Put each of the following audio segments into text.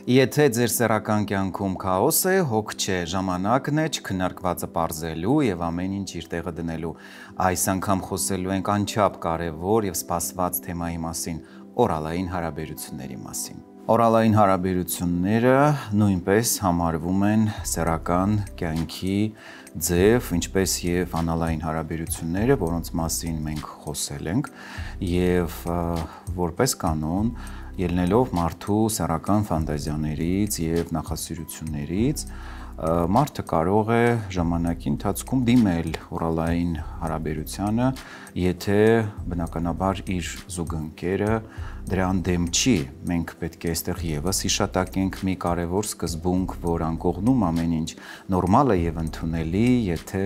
Եթե ձեր սեռական կյանքում քաոս է, հոգ չէ, ժամանակն է չքննարկվածը պարզելու եւ ամեն ինչ իր տեղը դնելու։ Այս անգամ խոսելու ենք անչափ կարևոր եւ սպասված թեմայի մասին՝ օրալային հարաբերությունների մասին։ Օրալային հարաբերությունները նույնպես համարվում են սեռական կյանքի ձև, ինչպես եւ անալային հարաբերությունները, որոնց մասին մենք խոսել ենք, եւ որպես կանոն ելնելով մարդու սեռական ֆանտազիաներից եւ նախասիրություններից, մարդը կարող է ժամանակի ընթացքում դիմել օրալային հարաբերությանը, եթե բնականաբար իր զուգընկերը դրան դեմ չի։ Մենք պետք է այստեղ եւս հիշատակենք մի կարևոր սկզբունք, որ անկողնում ամեն ինչ նորմալ է եւ ընդունելի, եթե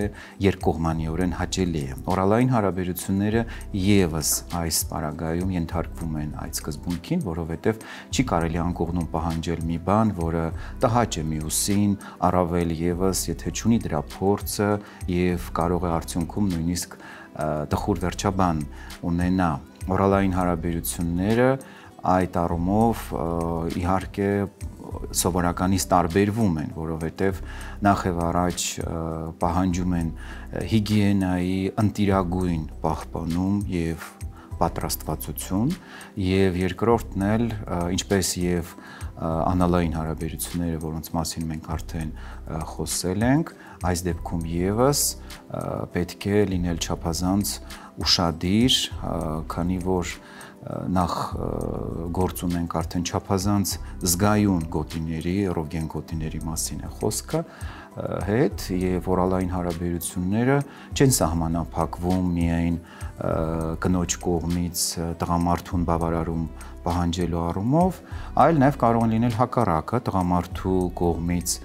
երկկողմանիորեն հաճելի է։ Օրալային հարաբերությունները եւս այս պարագայում ենթարկվում են այդ սկզբունքին, որովհետեւ չի կարելի անկողնում պահանջել մի բան, որը տհաճ է մյուսին, առավել եւս եթե չունի դրա փորձը եւ կարող է արդյունքում նույնիսկ տխուր վերջաբան ունենա։ Օրալային հարաբերությունները այդ առումով իհարկե սովորականից տարբերվում են, որովհետև նախ եւ առաջ պահանջում են հիգիենայի ընտիրագույն պահպանում եւ պատրաստվածություն, եւ երկրորդն էլ, ինչպես եւ անալային հարաբերությունները, որոնց մասին մենք արդեն խոսել ենք, այս դեպքում եւս պետք է լինել չափազանց ուշադիր, քանի որ նախ գործ ունենք արդեն չափազանց զգայուն գոտիների, էրոգեն գոտիների մասին է խոսքը հետ եւ օրալային հարաբերությունները չեն սահմանափակվում միայն կնոջ կողմից տղամարդուն բավարարում պահանջելու առումով, այլ նաեւ կարող են լինել հակառակը տղամարդու կողմից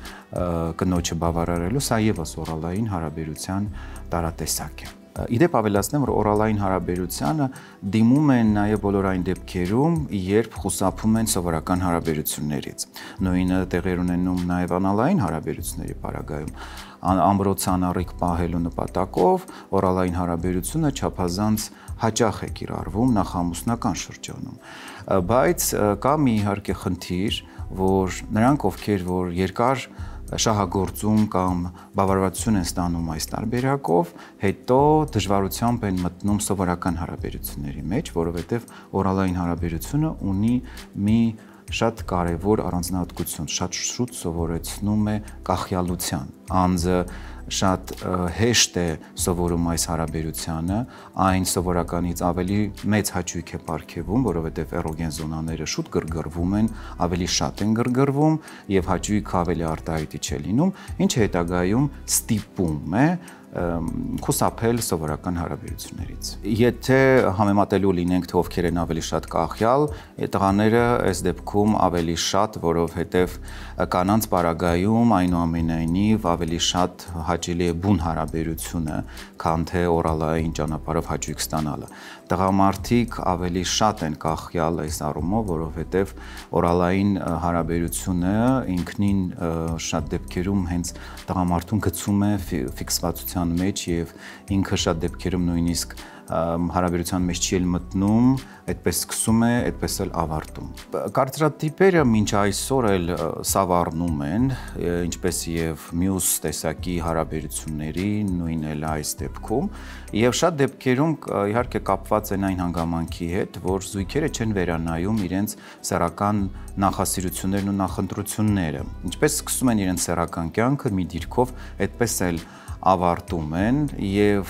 կնոջը բավարարելու, սա եւս օրալային հարաբերության տարատեսակ է։ Իդեպ ավելացնեմ, որ օրալային հարաբերությանը դիմում են նաև բոլոր այն դեպքերում, երբ խուսափում են սովորական հարաբերություններից։ Նույնը տեղի ունենում նաև անալային հարաբերությունների պարագայում։ Ամրոց անառիկ պահելու նպատակով օրալային հարաբերությունը չափազանց հաճախ է կիրառվում նախամուսնական շրջանում։ Բայց կա մի իհարկե խնդիր, որ նրանք, ովքեր որ երկար շահագործում կամ բավարարվածություն են ստանում այս տարբերակով, հետո դժվարությամբ են մտնում սովորական հարաբերությունների մեջ, որովհետև օրալային հարաբերությունը ունի մի շատ կարևոր առանձնահատկություն, շատ շուտ սովորեցնում է կախյալության, անձը շատ հեշտ է սովորում այս հարաբերությանը, այն սովորականից ավելի մեծ հաճույք է պարգևում, որովհետև էրոգեն զոնաները շուտ գրգռվում են, ավելի շատ են գրգռվում եւ հաճույքը ավելի արտահայտիչ է լինում, ինչը հետագայում ստիպում է խուսափել սովորական հարաբերություններից։ Եթե համեմատելու լինենք, թե ովքեր են ավելի շատ կախյալ, տղաները այս դեպքում ավելի շատ, որովհետև կանանց պարագայում այնուամենայնիվ ավելի շատ հաճելի է բուն հարաբերությունը, քան թե օրալային ճանապարհով հաճույք ստանալը։ Տղամարդիկ ավելի շատ են կախյալ այս առումով, որովհետև օրալային հարաբերությունը ինքնին շատ դեպքերում հենց տղամարդուն գցում է ֆիքսվածության մեջ եւ ինքը շատ դեպքերում նույնիսկ հարաբերության մեջ չի էլ մտնում, այդպես սկսում է, այդպես էլ ավարտում։ Կարծրատիպերը մինչ այսօր էլ սավառնում են, ինչպես եւ մյուս տեսակի հարաբերությունների, նույն էլ այս դեպքում, եւ շատ դեպքերում իհարկե կապված են այն հանգամանքի հետ, որ զույգերը չեն վերանայում իրենց սեռական նախասիրություններն ու նախընտրությունները, ինչպես սկսում են իրենց սեռական կյանքը մի դիրքով, այդպես էլ ավարտում են եւ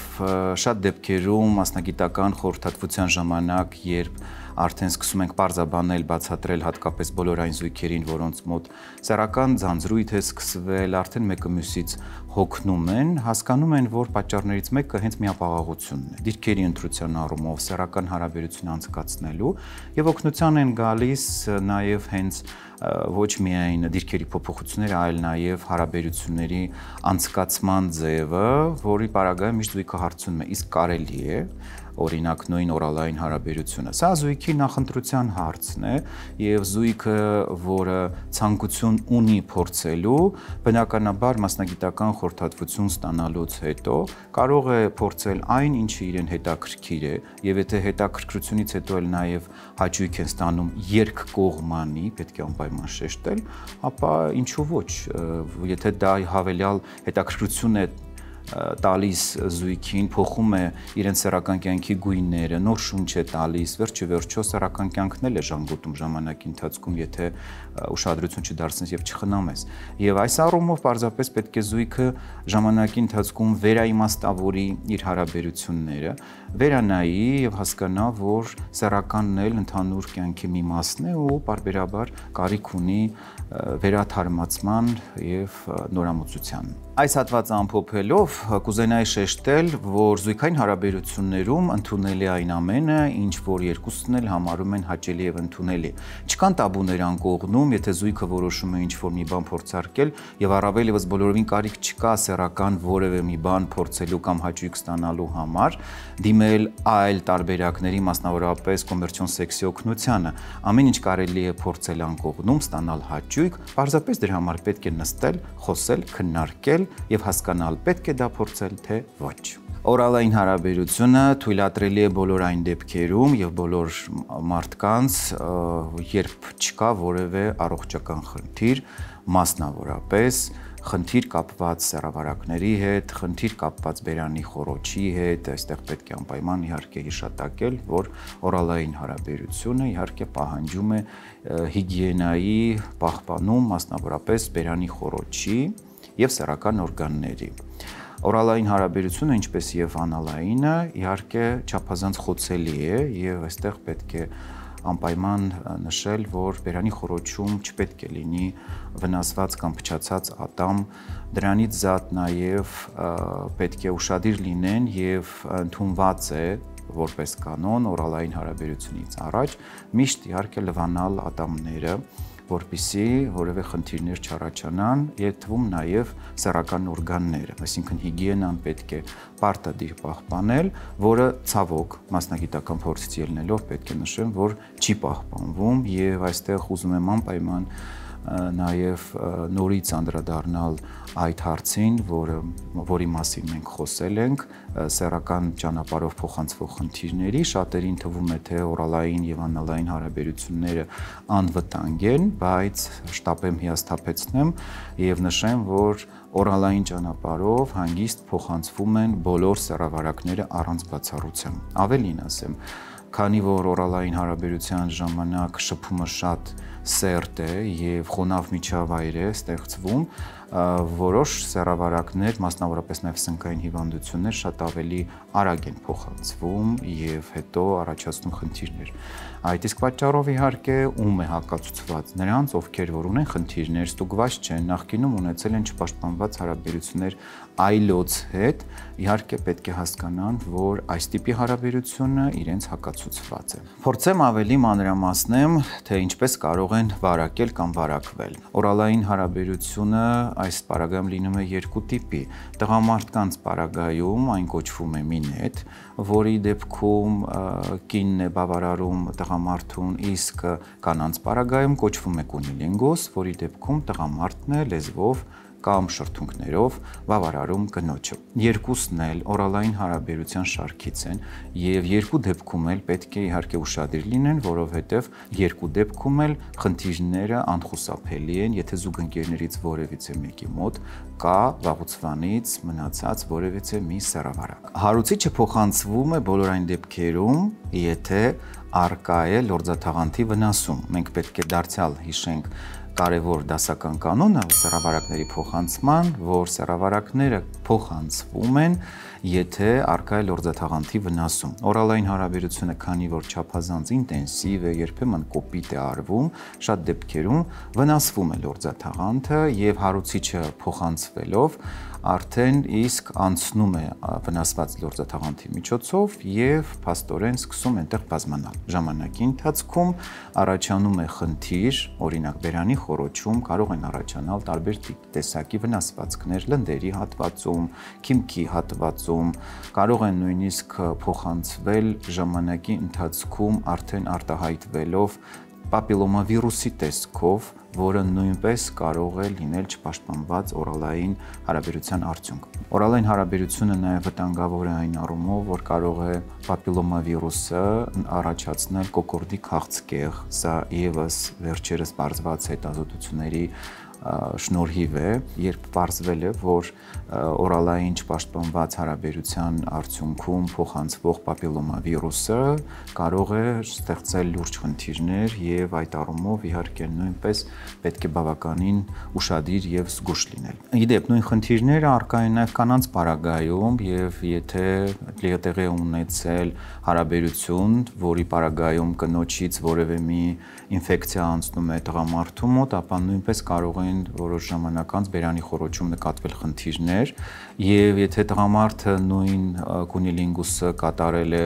շատ դեպքերում մասնագիտական խորհրդատվության ժամանակ, երբ արդեն սկսում ենք պարզաբանել, բացատրել հատկապես բոլոր այն զույգերին, որոնց մոտ սեռական ձանձրույթ է սկսվել, արդեն մեկը մյուսից հոգնում են, հասկանում են, որ պատճառներից մեկը հենց միապաղաղությունն է, դիրքերի ընտրության առումով սեռական հարաբերություն անցկացնելու եւ օգնության են գալիս նաեւ հենց ոչ միայն դիրքերի փոփոխությունները, այլ նաեւ հարաբերությունների անցկացման ձևը, որի պարագայում միշտ զույգը հարցնում է, իսկ կարելի է օրինակ նույն օրալային հարաբերությունը։ Սա զույգի նախընտրության հարցն է եւ զույգը, որը ցանկություն ունի փորձելու, բնականաբար մասնագիտական խորհրդատվություն ստանալուց հետո կարող է փորձել այն, ինչը իրեն հետաքրքիր է, եւ եթե հետաքրքրությունից հետո էլ նաեւ հաճույք են ստանում երկկողմանի, պետք է անպայման շեշտել, ապա ինչու ոչ, եթե դա հավելյալ հետաքրքրություն է տալիս զույգին, փոխում է իրենց սեռական կյանքի գույները, նոր շունչ է տալիս, վերջո սեռական կյանքն էլ է ժանգոտում ժամանակի ընթացքում, եթե ուշադրություն չդարձնես եւ չխնամես։ Եվ այս առումով պարզապես պետք է զույգը ժամանակի ընթացքում վերաիմաստավորի իր հարաբերությունները, վերանայի եւ հասկանա, որ սեռականն էլ ընդհանուր կյանքի մի մասն է ու պարբերաբար կարիք ունի վերաթարմացման եւ նորամուծության։ Այս հատվածը ամփոփելով կուզենայի շեշտել, որ զույգային հարաբերություններում ընդունելի այն ամենը, ինչ որ երկուսն էլ համարում են հաճելի եւ ընդունելի։ Չկան տաբուներ անկողնում, եթե զույգը որոշում է ինչ-որ մի բան փորձարկել եւ առավել եւս բոլորովին կարիք չկա սեռական որևէ մի բան փորձելու կամ հաճույք ստանալու համար, դիմել այլ տարբերակների, մասնավորապես կոմերցիոն սեքսի օգնությանը։ Ամեն ինչ կարելի է փորձել անկողնում, ստանալ հաճույք, պարզապես դրա համար պետք է նստել, խոսել, քննարկել եւ հասկանալ պետք է դա փորձել թե ոչ։ Օրալային հարաբերությունը թույլատրելի է բոլոր այն դեպքերում եւ բոլոր մարդկանց, երբ չկա որևէ առողջական խնդիր, մասնավորապես խնդիր կապված սեռավարակների հետ, խնդիր կապված բերանի խոռոչի հետ, այստեղ պետք է անպայման իհարկե հիշատակել, որ օրալային հարաբերությունը իհարկե պահանջում է հիգիենայի պահպանում, մասնավորապես բերանի խոռոչի եւ սեռական օրգանների։ Օրալային հարաբերությունը, ինչպես եւ անալայինը, իհարկե չափազանց խոցելի է եւ այստեղ պետք է անպայման նշել, որ բերանի խոռոչում չպետք է լինի վնասված կամ փչացած ատամ, դրանից զատ նաեւ պետք է ուշադիր լինեն եւ ընդունված է որպես կանոն օրալային հարաբերությունից առաջ միշտ իհարկե լվանալ ատամները, որպեսզի որևէ խնդիրներ չառաջանան, եւ թվում նաեւ սեռական օրգանները, այսինքն հիգիենան պետք է պարտադիր պահպանել, որը ցավոք մասնագիտական փորձից ելնելով պետք է նշեմ, որ չի պահպանվում եւ այստեղ ուզում եմ անպայման նաեւ նորից անդրադառնալ այդ հարցին, որի մասին մենք խոսել ենք, սեռական ճանապարհով փոխանցվող խնդիրների, շատերին թվում է, թե օրալային եւ անալային հարաբերությունները անվտանգ են, բայց շտապեմ հիասթափեցնեմ եւ նշեմ, որ օրալային ճանապարհով հանգիստ փոխանցվում են բոլոր սեռավարակները առանց բացառության։ Ավելին ասեմ, քանի որ օրալային հարաբերության ժամանակ շփումը շատ սերտ է եւ խոնավ միջավայր է ստեղծվում, որոշ սեռավարակներ, մասնավորապես նաեւ սնկային հիվանդություններ շատ ավելի արագ են փոխանցվում եւ հետո առաջացնում խնդիրներ։ Այդ իսկ պատճառով իհարկե ում է հակացուցված նրանց, ովքեր որ ունեն խնդիրներ, ստուգված չեն, նախկինում ունեցել են չպաշտպանված հարաբերություններ այլոց հետ, իհարկե պետք է հասկանան, որ այս տիպի հարաբերությունը իրենց հակացուցված է։ Փորձեմ ավելի մանրամասնեմ, թե ինչպես կարող են վարակել կամ վարակվել։ Օրալային հարաբերությունը այս պարագայում լինում է երկու տիպի։ Տղամարդկանց պարագայում այն կոչվում է մինետ, որի դեպքում կինն է բավարարում տղամարդուն, իսկ կանանց պարագայում կոչվում է կունիլինգուս, որի դեպքում տղամարդն է լեզվով կամ շրթունքներով բավարարում կնոջը։ Երկուսն էլ օրալային հարաբերության շարքից են եւ երկու դեպքում էլ պետք է իհարկե ուշադիր լինեն, որովհետեւ երկու դեպքում էլ խնդիրները անխուսափելի են, եթե զուգընկերներից որևիցե մեկի մոտ կա վաղուց մնացած որևիցե մի սեռավարակ։ Հարուցիչը փոխանցվում է բոլոր այն դեպքերում, եթե առկա է լորձաթաղանթի վնասում։ Մենք պետք է դարձյալ հիշենք կարևոր դասական կանոնը սեռավարակների փոխանցման, որ սեռավարակները փոխանցվում են, եթե առկա է լորձաթաղանթի վնասում։ Օրալային հարաբերությունը, քանի որ չափազանց ինտենսիվ է, երբեմն կոպիտ է արվում, շատ դեպքերում վնասվում է լորձաթաղանթը եւ հարուցիչը փոխանցվելով արդեն իսկ անցնում է վնասված լորձաթաղանթի միջոցով եւ փաստորեն սկսում այնտեղ բազմանալ։ Ժամանակի ընթացքում առաջանում է խնդիր, օրինակ բերանի խոռոչում կարող են առաջանալ տարբեր տեսակի վնասվածքներ, լնդերի հատվածում, քիմքի հատվածում, գործում, կարող են նույնիսկ փոխանցվել ժամանակի ընթացքում արդեն արտահայտվելով պապիլոմավիրուսի տեսքով, որը նույնպես կարող է լինել չպաշտպանված օրալային հարաբերության արդյունք։ Օրալային հարաբերությունը նաև վտանգավոր է այն առումով, որ կարող է պապիլոմավիրուսը առաջացնել կոկորդի քաղցկեղ, սա ևս վերջերս պարզված հետազոտությունների շնորհիվ է, երբ պարզվել է, որ օրալային չպաշտպանված հարաբերության արդյունքում փոխանցվող պապիլոմավիրուսը կարող է ստեղծել լուրջ խնդիրներ եւ այդ առումով իհարկե նույնպես պետք է բավականին ուշադիր եւ զգուշ լինել։ Իդեպ նույն խնդիրները առկա են նաեւ կանանց պարագայում եւ եթե տեղի ունեցել հարաբերություն, որի պարագայում կնոջից որևէ մի ինֆեկցիա անցնում է տղամարդու մոտ, ապա նույնպես կարող են որոշ ժամանակ անց բերանի խոռոչում նկատվել խնդիրներ եւ եթե տղամարդը նույն կունիլինգուսը կատարել է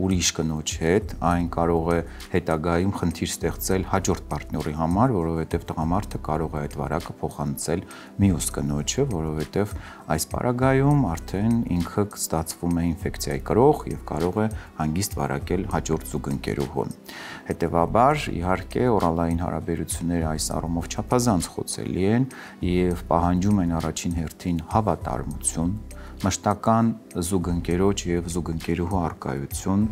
ուրիշ կնոջ հետ, այն կարող է հետագայում խնդիր ստեղծել հաջորդ պարտների համար, որովհետեւ տղամարդը կարող է այդ վարակը փոխանցել մյուս կնոջը, որովհետեւ այս պարագայում արդեն ինքը ստացվում է ինֆեկցիայի կրող եւ կարող է հանգիստ վարակել հաջորդ զուգընկերուհուն։ Հետևաբար, իհարկե, օրալային հարաբերությունները այս առումով չափազանց խոցելի են եւ պահանջում են առաջին հերթին հավատարմություն, մշտական զուգընկերոջ եւ զուգընկերուհու առկայություն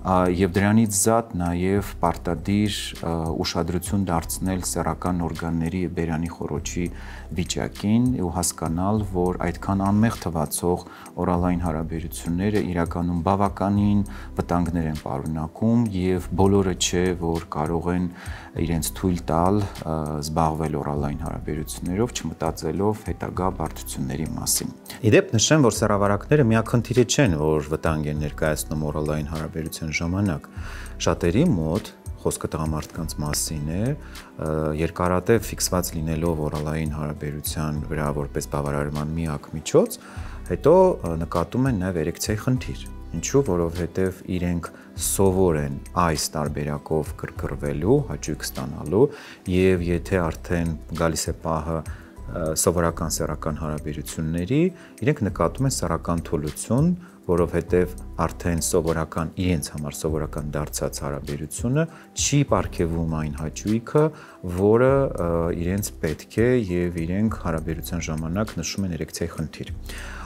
եւ դրանից զատ նաեւ պարտադիր ուշադրություն դարձնել սեռական օրգանների եւ բերանի խոռոչի վիճակին ու հասկանալ, որ այդքան անմեղ թվացող օրալային հարաբերությունները իրականում բավականին վտանգներ են պարունակում եւ բոլորը չէ, որ կարող են իրենց թույլ տալ զբաղվել օրալային հարաբերություններով, չմտածելով հետագա բարդությունների մասին։ Իդեպ նշեմ, որ սեռավարակները միակ խնդիրը չեն, որ վտանգ են ներկայացնում օրալային հարաբերության ժամանակ։ Շատերի մոտ խոսքը տղամարդկանց մասին է, երկարատև ֆիքսված լինելով օրալային հարաբերության վրա որպես բավարարման միակ միջոց, հետո նկատում են նաև էրեկցիայի խնդիր։ Ինչու, որովհետև իրենք սովոր են այս տարբերակով կրկրվելու, հաճույք ստանալու եւ եթե արդեն գալիս է պահը սովորական սեռական հարաբերությունների, իրենք նկատում են սեռական թուլություն, որովհետև արդեն սովորական իրենց համար սովորական դարձած հարաբերությունը չի պարգևում այն հաճույքը, որը իրենց պետք է եւ իրենք հարաբերության ժամանակ նշում են էրեկցիայի խնդիր։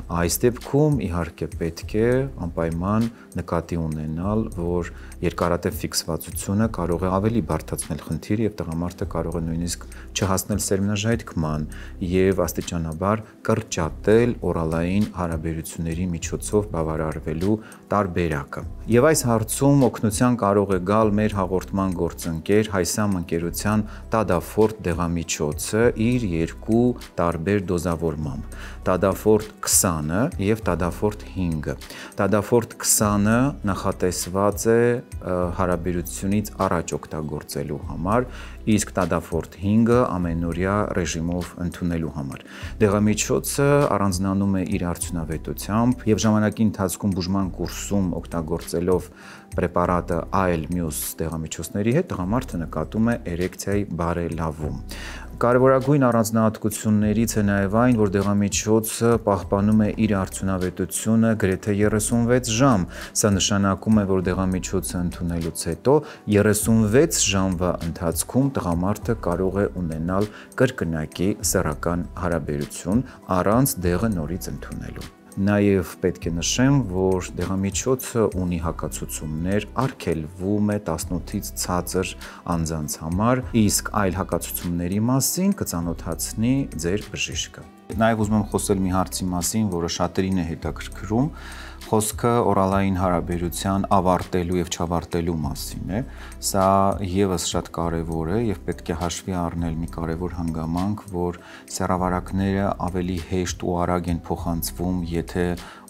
Այս դեպքում իհարկե պետք է անպայման նկատի ունենալ, որ երկարատև ֆիքսվածությունը կարող է ավելի բարդացնել խնդիրը եւ տղամարդը կարող է նույնիսկ չհասնել սերմնաժայթքման եւ աստիճանաբար կրճատել օրալային հարաբերությունների միջոցով բավարարվելու տարբերակը։ Եվ այս հարցում օգնության կարող է գալ մեր հաղորդման գործընկեր Հայսամ ընկերության Տադաֆորտ դեղամիջոցը իր երկու տարբեր դոզավորմամբ՝ Տադաֆորտ 20-ը եւ Տադաֆորտ 5-ը։ Տադաֆորտ 20-ը նախատեսված է հարաբերությունից առաջ օգտագործելու համար, իսկ Տադաֆորտ 5-ը ամենօրյա ռեժիմով ընդունելու համար։ Դեղամիջոցը առանձնանում է իր արդյունավետությամբ եւ ժամանակի ընթացքում բուժման կուրսում օգտագործելով պրեպարատը այլ մյուս դեղամիջոցների հետ տղամարդը նկատում է էրեկցիայի բարելավում։ Կարևորագույն առանձնահատկություններից է նաև այն, որ դեղամիջոցը պահպանում է իր արդյունավետությունը գրեթե 36 ժամ։ Սա նշանակում է, որ դեղամիջոցը ընդունելուց հետո 36 ժամվա ընթացքում տղամարդը կարող է ունենալ կրկնակի սեռական հարաբերություն առանց դեղը նորից ընդունելու։ Նաև պետք է նշեմ, որ դեղամիջոցը ունի հակացություններ, արգելվում է 18-ից ցածր անձանց համար, իսկ այլ հակացությունների մասին կծանոթացնի ձեր բժիշկը։ Նաև ուզում եմ խոսել մի հարցի մասին, որը շատերին է հետաքրքրում, խոսքը օրալային հարաբերության ավարտելու եւ չավարտելու մասին է։ Սա եւս շատ կարեւոր է եւ պետք է հաշվի առնել մի կարեւոր հանգամանք, որ սեռավարակները ավելի հեշտ ու արագ են փոխանցվում, եթե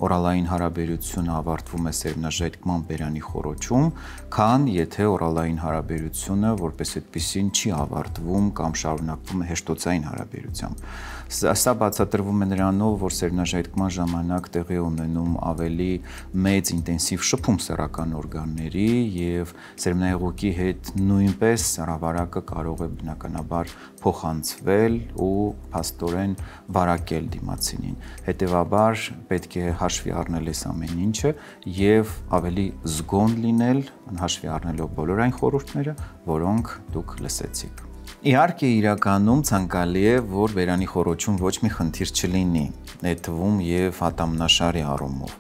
օրալային հարաբերությունը ավարտվում է սերմնաժայթքման բերանի խոռոչում, քան եթե օրալային հարաբերությունը որպես այդպիսին չի ավարտվում կամ շարունակվում է հեշտոցային հարաբերությամբ։ Սա բացատրվում է նրանով, որ սերմնաժայթքման ժամանակ տեղի ունենում ավելի մեծ ինտենսիվ շփում սեռական օրգանների եւ սերմնահեղուկի հետ նույնպես սեռավարակը կարող է բնականաբար փոխանցվել ու փաստորեն վարակել դիմացինին։ Հետևաբար պետք է հաշվի առնել այս ամեն ինչը եւ ավելի զգոն լինել, հաշվի առնելով բոլոր այն խորհուրդները, որոնք դուք լսեցիք։ Իհարկե իրականում ցանկալի է, որ բերանի խոռոչում ոչ մի խնդիր չլինի, այդ թվում եւ ատամնաշարի առումով,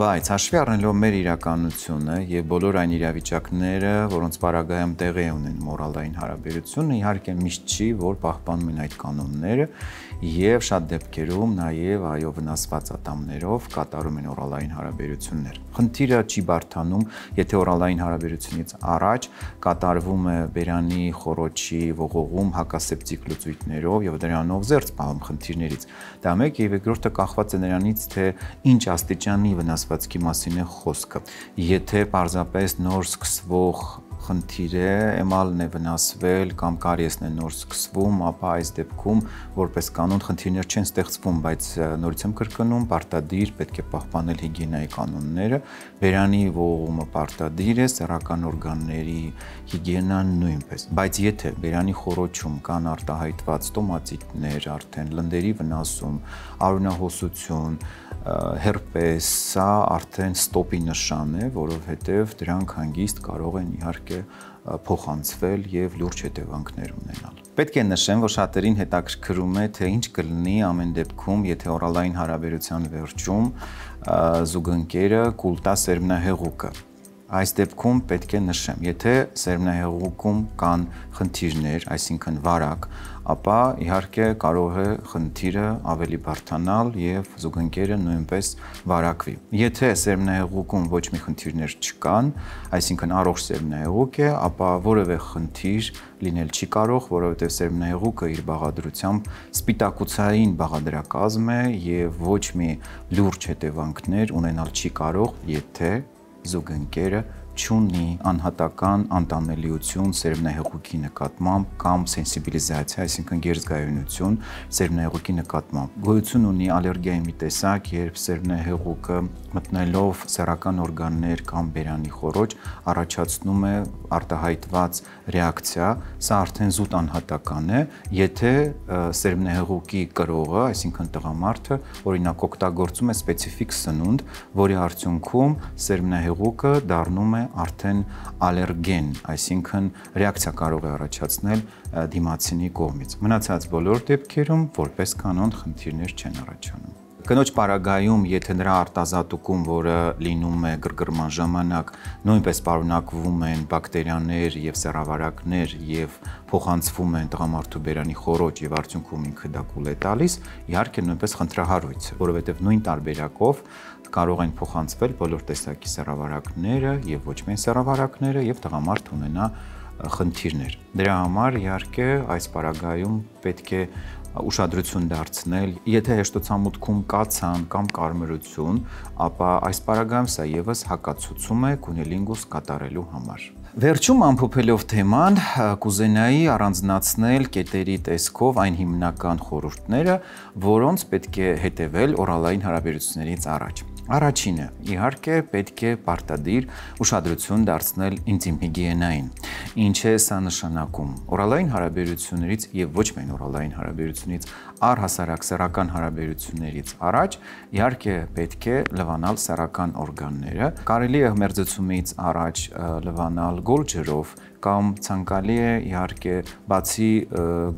բայց հաշվի առնելով մեր իրականությունը եւ բոլոր այն իրավիճակները, որոնց պարագայում տեղի ունեն օրալային հարաբերությունը, իհարկե միշտ չի, որ պահպանում են այդ կանոնները եւ շատ դեպքերում նաեւ այո վնասված ատամներով կատարում են օրալային հարաբերություններ։ Խնդիրը չի բարթանում, եթե օրալային հարաբերությունից առաջ կատարվում է բերանի խոռոչի ողողում հակասեպտիկ լուծույթներով եւ դրանով զերծ պահում խնդիրներից։ Դա մեկ եւ երկրորդը կախված է նրանից, թե ինչ աստիճանի վնասվածքի մասին է խոսքը։ Եթե պարզապես նոր սկսվող խնդիր է, էմալն է վնասվել կամ կարիեսն է նոր սկսվում, ապա այս դեպքում որպես կանոն խնդիրներ չեն ստեղծվում, բայց նորից եմ կրկնում, պարտադիր պետք է պահպանել հիգիենայի կանոնները, բերանի ողողումը պարտադիր է, սեռական օրգանների հիգիենան նույնպես։ Բայց եթե բերանի խոռոչում կան արտահայտված ստոմատիտներ, արդեն լնդերի վնասում, արյունահոսություն, հերպես, սա արդեն ստոպի նշան է, որովհետև դրանք հանգիստ կարող են իհարկե փոխանցվել եւ լուրջ հետևանքներ ունենալ։ Պետք է նշեմ, որ շատերին հետաքրքրում է, թե ինչ կլինի ամեն դեպքում, եթե օրալային հարաբերության վերջում զուգընկերը կուլտա սերմնահեղուկը։ Այս դեպքում պետք է նշեմ, եթե սերմնահեղուկում կան խնդիրներ, այսինքն վարակ, ապա իհարկե կարող է խնդիրը ավելի բարդանալ եւ զուգընկերը նույնպես վարակվի։ Եթե սերմնահեղուկում ոչ մի խնդիրներ չկան, այսինքն առողջ սերմնահեղուկ է, ապա որևէ խնդիր լինել չի կարող, որովհետեւ սերմնահեղուկը իր բաղադրությամբ սպիտակուցային բաղադրակազմ է եւ ոչ մի լուրջ հետևանքներ ունենալ չի կարող, եթե զուգընկերը չունի անհատական անտանելիություն սերմնահեղուկի նկատմամբ կամ սենսիբիլիզացիա, այսինքն գերզգայունություն սերմնահեղուկի նկատմամբ։ Գոյություն ունի ալերգիայի մի տեսակ, երբ սերմնահեղուկը մտնելով սեռական օրգաններ կամ բերանի խոռոչ առաջացնում է արտահայտված ռեակցիա, սա արդեն զուտ անհատական է, եթե սերմնահեղուկի կրողը, այսինքն տղամարդը, օրինակ օգտագործում է սպეციფიկ սնունդ, որի արդյունքում սերմնահեղուկը դառնում է արդեն ալերգեն, այսինքն ռեակցիա կարող է առաջացնել դիմացինի կողմից։ Մնացած բոլոր դեպքերում որպես կանոն խնդիրներ չեն առաջանում։ Կնոջ պարագայում, եթե նրա արտազատուկում, որը լինում է գրգռման ժամանակ, նույնպես պարունակվում են բակտերիաներ եւ սեռավարակներ եւ փոխանցվում են տղամարդու բերանի խոռոչ եւ արդյունքում ինքը դա կուլ է տալիս, իհարկե նույնպես խնդրահարույց է, որովհետեւ նույն տարբերակով կարող են փոխանցվել բոլոր տեսակի սեռավարակները եւ ոչ միայն սեռավարակները եւ տղամարդ ունենա խնդիրներ։ Դրա համար իհարկե այս պարագայում պետք է ուշադրություն դարձնել, եթե հեշտոցամուտքում կա ցան կամ կարմրություն, ապա այս պարագայում սա եւս հակացուցում է կունիլինգուս կատարելու համար։ Վերջում ամփոփելով թեման, կուզենայի առանձնացնել կետերի տեսքով այն հիմնական խորհուրդները, որոնց պետք է հետևել օրալային հարաբերություններից առաջ։ Առաջինը, իհարկե, պետք է պարտադիր ուշադրություն դարձնել ինտիմ հիգիենային։ Ինչ է սա նշանակում։ Օրալային հարաբերություններից եւ ոչ միայն օրալային հարաբերությունից, առհասարակ սեռական հարաբերություններից առաջ, իհարկե, պետք է լվանալ սեռական օրգանները։ Կարելի է մերձեցումից առաջ լվանալ գոլջերով կամ ցանկալի է իհարկե բացի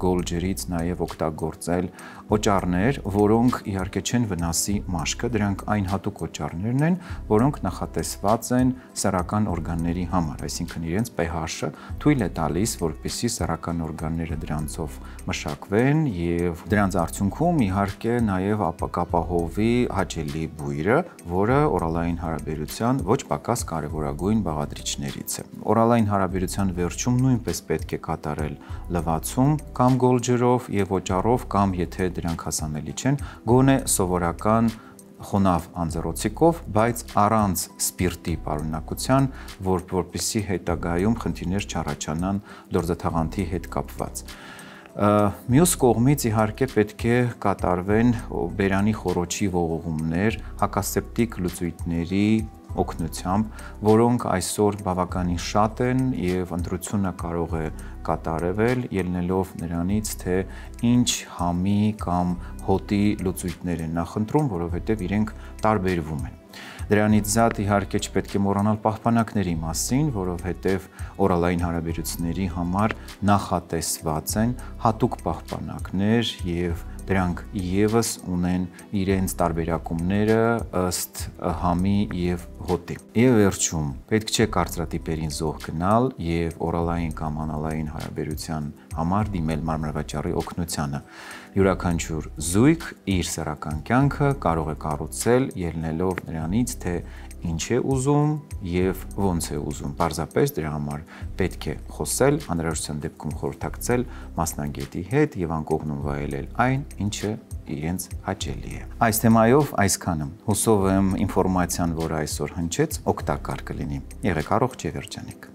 գոլջերից նաև օգտագործել օճառներ, որոնք իհարկե չեն վնասի մաշկը, դրանք այն հատուկ օճառներն են, որոնք նախատեսված են սեռական օրգանների համար, այսինքն իրենց pH-ը թույլ է տալիս, որպեսզի սեռական օրգանները դրանցով մշակվեն եւ դրանց արդյունքում իհարկե նաև կապահովի հաճելի բույրը, որը օրալային հարաբերության ոչ պակաս կարևորագույն բաղադրիչներից է։ Օրալային հարաբերության վերջում նույնպես պետք է կատարել լվացում կամ գոլջերով եւ օճառով կամ եթե դրանք հասանելի չեն, գոնե սովորական խոնավ անձեռոցիկով, բայց առանց սպիրտի պարունակության, որպեսզի հետագայում խնդիրներ չառաջանան լորձաթաղանթի հետ կապված։ Մյուս կողմից իհարկե պետք է կատարվեն բերանի խոռոչի ողողումներ հակասեպտիկ լուծույթների օգնությամբ, որոնք այսօր բավականին շատ են եւ ընտրությունը կարող է կատարվել ելնելով նրանից, թե ինչ համի կամ հոտի լուծույթներ են նախընտրում, որովհետեւ իրենք տարբերվում են։ Դրանից զատ իհարկե չպետք է մոռանալ պահպանակների մասին, որովհետև օրալային հարաբերությունների համար նախատեսված են հատուկ պահպանակներ եւ դրանք եւս ունեն իրենց տարբերակումները ըստ համի եւ հոտի։ Եվ վերջում պետք չէ կարծրատիպերին զոհ գնալ եւ օրալային կամ անալային հարաբերության համար դիմել մարմնավաճառի օգնությանը։ Յուրաքանչյուր զույգ իր սեռական կյանքը կարող է կառուցել ելնելով նրանից, թե ինչ է ուզում եւ ոնց է ուզում։ Պարզապես դրա համար պետք է խոսել, անհրաժեշտության դեպքում խորհրդակցել մասնագետի հետ եւ անկողնում վայելել այն, ինչը իրենց հաճելի է։ Այս թեմայով այսքանը։ Հուսով եմ ինֆորմացիան, որը այսօր հնչեց, օգտակար կլինի։ Եղեք առողջ եւ երջանիկ։